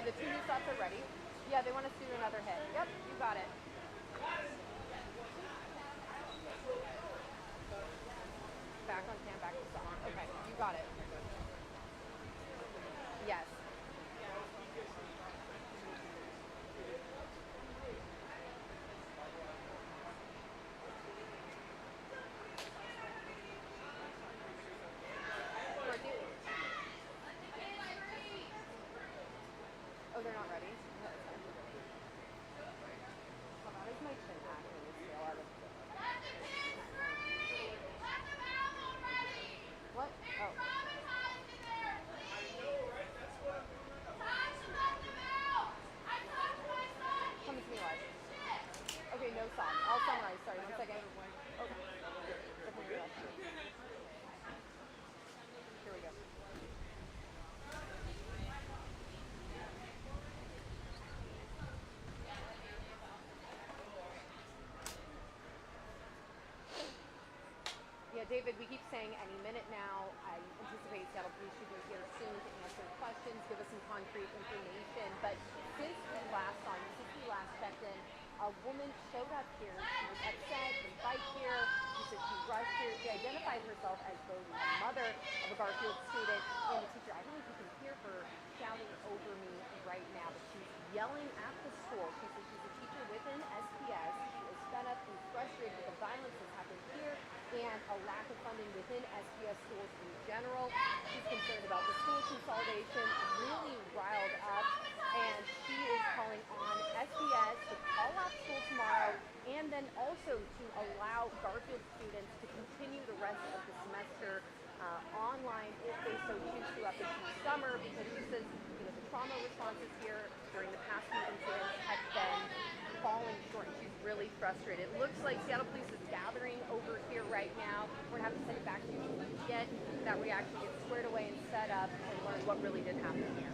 the two new shots are ready. Yeah, they want to shoot another hit. Yep, you got it. Back on cam, back to stop. Okay, you got it. Yes. Oh, they're not ready? No, it's fine. Oh, that is my chin actually still out of Let the kids free! Let them out already! what? They're Oh. traumatized in there! Please! Time to let them out! I talked to my son! Come to me live. Shit! Okay, no socks. I'll summarize. Sorry, 1 second. Okay. Definitely left. Here we go. Yeah, David, we keep saying any minute now. I anticipate Seattle Police should be here soon to answer questions, give us some concrete information. But since we last saw you, since we last checked in, a woman showed up here. She was upset, the bike here. She said she rushed here. She identified herself as both a mother of a Garfield student and a teacher. I don't know if you can hear her shouting over me right now, but she's yelling at the school. She says she's a teacher within SPS. She is fed up and frustrated with the violence that's happened here and a lack of funding within SPS schools in general. She's concerned about the school consolidation, really riled up, and she is calling on SPS to call off school tomorrow and then also to allow Garfield students to continue the rest of the semester online if they so choose to up into summer, because she says the trauma responses here during the past few incidents have been falling short. She's really frustrated. It looks like Seattle Police is gathering over here right now. We're going to have to send it back to you to get that reaction, get squared away and set up and learn what really did happen here.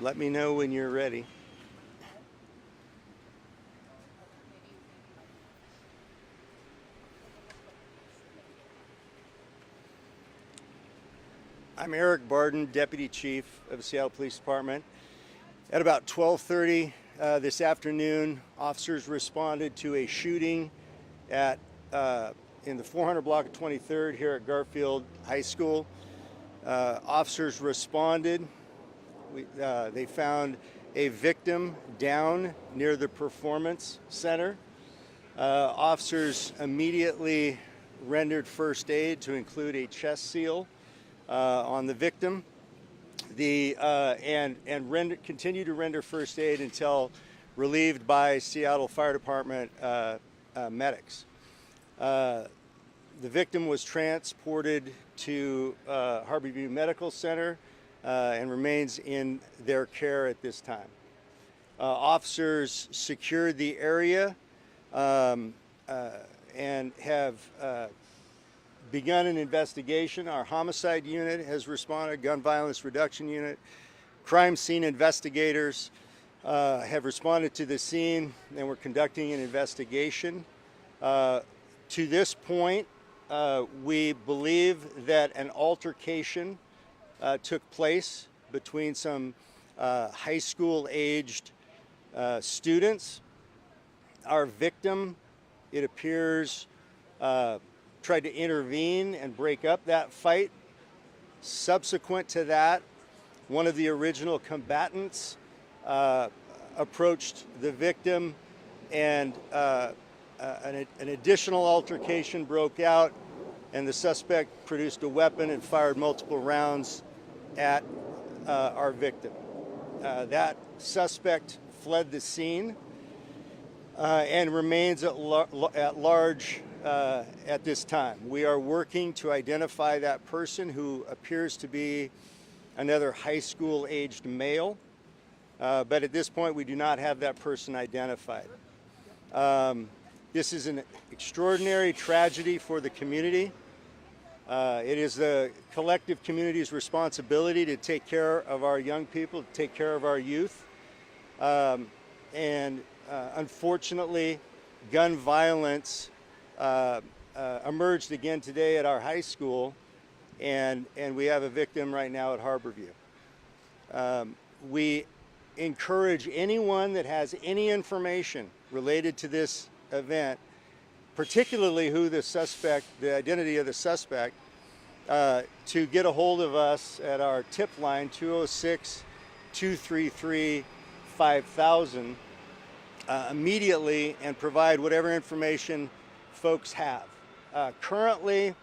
Let me know when you're ready. I'm Eric Barden, Deputy Chief of the Seattle Police Department. At about 12:30 this afternoon, officers responded to a shooting at in the 400 block of 23rd here at Garfield High School. Officers responded. They found a victim down near the Performance Center. Officers immediately rendered first aid to include a chest seal on the victim. Continue to render first aid until relieved by Seattle Fire Department medics. The victim was transported to Harborview Medical Center and remains in their care at this time. Officers secured the area and have begun an investigation. Our homicide unit has responded, gun violence reduction unit, crime scene investigators have responded to the scene, and we're conducting an investigation. To this point, we believe that an altercation took place between some high school aged students. Our victim, it appears, tried to intervene and break up that fight. Subsequent to that, one of the original combatants approached the victim, and an additional altercation broke out, and the suspect produced a weapon and fired multiple rounds at our victim. That suspect fled the scene and remains at large at this time. We are working to identify that person, who appears to be another high school aged male. but at this point we do not have that person identified. This is an extraordinary tragedy for the community. It is the collective community's responsibility to take care of our young people, to take care of our youth. Unfortunately, gun violence emerged again today at our high school, and we have a victim right now at Harborview. We encourage anyone that has any information related to this event, particularly who the identity of the suspect, to get a hold of us at our tip line 206-233-5000 immediately and provide whatever information folks have. Currently,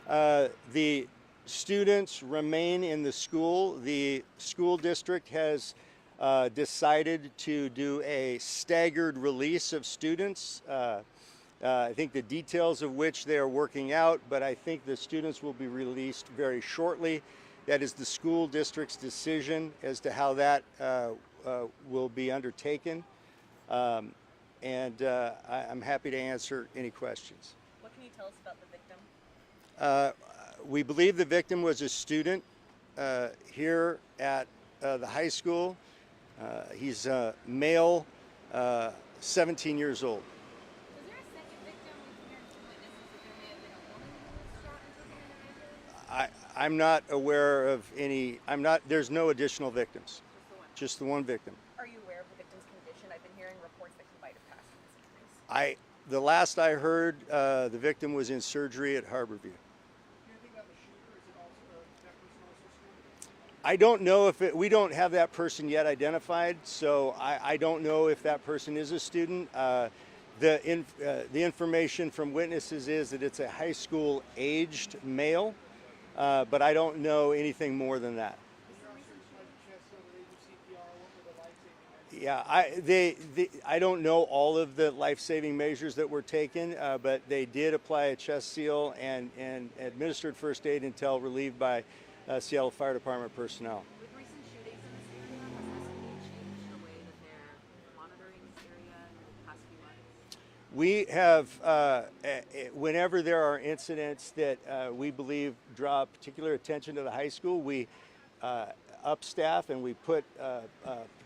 the students remain in the school. The school district has decided to do a staggered release of students. I think the details of which they are working out, but I think the students will be released very shortly. That is the school district's decision as to how that will be undertaken. I'm happy to answer any questions. What can you tell us about the victim? We believe the victim was a student here at the high school. He's a male, 17 years old. Was there a second victim? We can hear some witnesses that there may have been a woman who was shot and taken into I'm not aware of any. There's no additional victims. Just the one victim. Are you aware of the victim's condition? I've been hearing reports that he might have passed from his injuries. The last I heard, the victim was in surgery at Harborview. I don't know if we don't have that person yet identified, so I don't know if that person is a student. The information from witnesses is that it's a high school aged male, but I don't know anything more than that. Yeah, I don't know all of the life-saving measures that were taken, but they did apply a chest seal and administered first aid until relieved by Seattle Fire Department personnel. With recent shootings in this area, has SFA changed the way that they're monitoring this area in the past few months? We have, whenever there are incidents that we believe draw particular attention to the high school, we upstaff and we put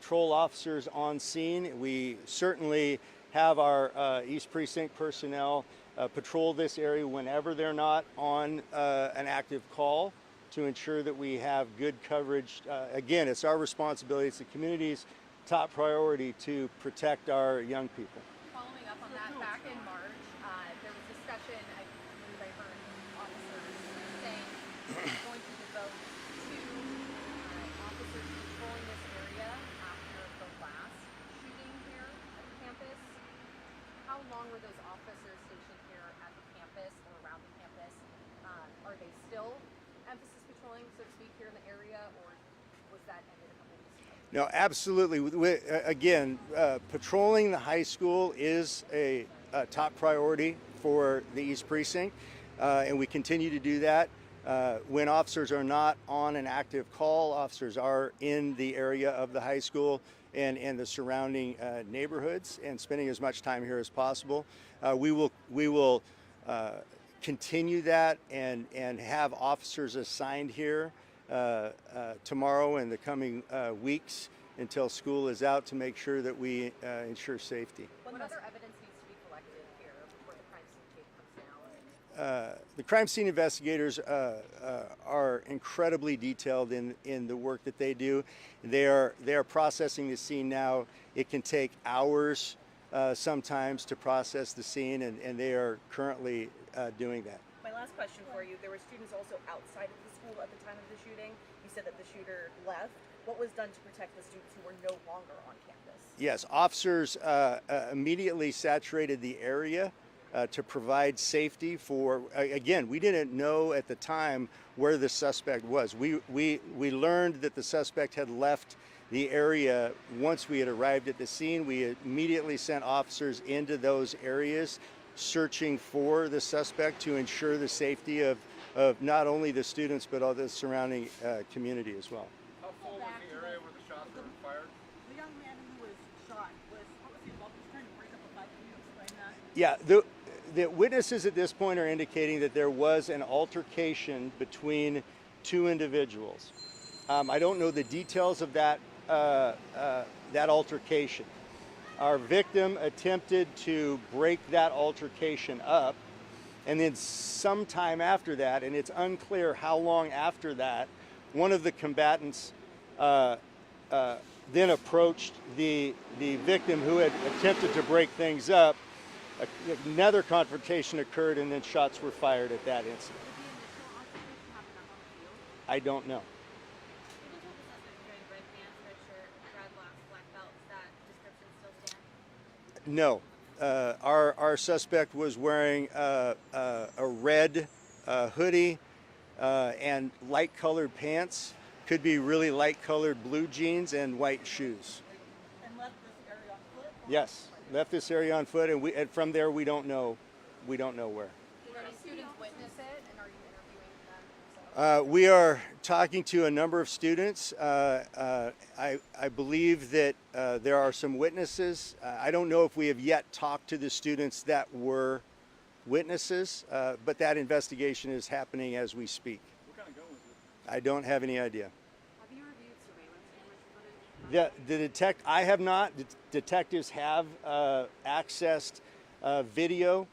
patrol officers on scene. We certainly have our East Precinct personnel patrol this area whenever they're not on an active call, to ensure that we have good coverage. Again, it's our responsibility, it's the community's top priority to protect our young people. Following up on that, back in March, there was discussion, I believe I heard officers saying they're going to devote 2 officers patrolling this area after the last shooting here at the campus. How long were those officers stationed here at the campus or around the campus? Are they still emphasis patrolling, so to speak, here in the area, or was that ended a couple weeks ago? No, absolutely. Again, patrolling the high school is a top priority for the East Precinct, and we continue to do that. When officers are not on an active call, officers are in the area of the high school and the surrounding neighborhoods and spending as much time here as possible. We will continue that and have officers assigned here tomorrow and the coming weeks until school is out, to make sure that we ensure safety. What other evidence needs to be collected here before the crime scene tape comes down? The crime scene investigators are incredibly detailed in the work that they do. They are processing the scene now. It can take hours sometimes to process the scene, and they are currently doing that. My last question for you, there were students also outside of the school at the time of the shooting. You said that the shooter left. What was done to protect the students who were no longer on campus? Yes, officers immediately saturated the area to provide safety for, again, we didn't know at the time where the suspect was. We learned that the suspect had left the area once we had arrived at the scene. We immediately sent officers into those areas searching for the suspect to ensure the safety of not only the students but all the surrounding community as well. How full was the area where the shots were fired? Yeah, the witnesses at this point are indicating that there was an altercation between two individuals. I don't know the details of that altercation. Our victim attempted to break that altercation up, and then sometime after that, and it's unclear how long after that, one of the combatants then approached the victim who had attempted to break things up. Another confrontation occurred, and then shots were fired at that incident. Did the initial altercation happen out on the field? I don't know. You just told the suspect wearing red pants, red shirt, black belt. Does that description still stand? No. Our suspect was wearing a red hoodie and light colored pants. Could be really light colored blue jeans and white shoes. And left this area on foot? Yes, left this area on foot, and from there we don't know where. Did any students witness it, and are you interviewing them? We are talking to a number of students. I believe that there are some witnesses. I don't know if we have yet talked to the students that were witnesses, but that investigation is happening as we speak. What kind of gun was it? I don't have any idea. Have you reviewed surveillance footage? I have not. The detectives have accessed video.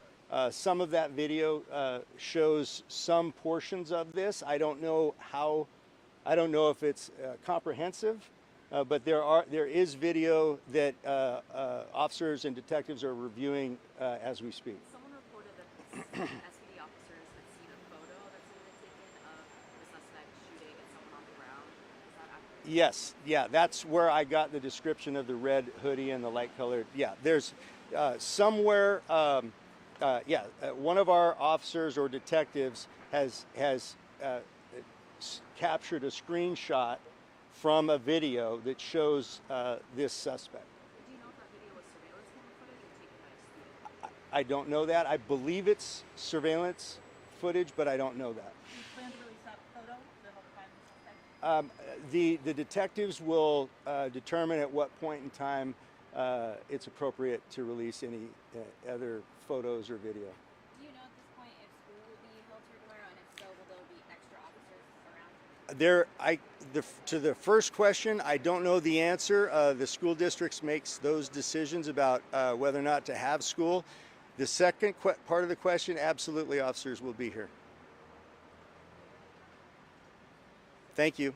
Some of that video shows some portions of this. I don't know if it's comprehensive, but there is video that officers and detectives are reviewing as we speak. Someone reported that SPD officers had seen a photo that someone had taken of the suspect shooting at someone on the ground. Is that accurate? Yes, yeah, that's where I got the description of the red hoodie and the light colored. Yeah, there's somewhere. One of our officers or detectives has captured a screenshot from a video that shows this suspect. Do you know if that video was surveillance camera footage or taken by a student? I don't know that. I believe it's surveillance footage, but I don't know that. Do you plan to release that photo to help find the suspect? The detectives will determine at what point in time it's appropriate to release any other photos or video. Do you know at this point if school will be held here tomorrow, and if so, will there be extra officers around? To the first question, I don't know the answer. The school districts makes those decisions about whether or not to have school. The second part of the question, absolutely, officers will be here. Thank you.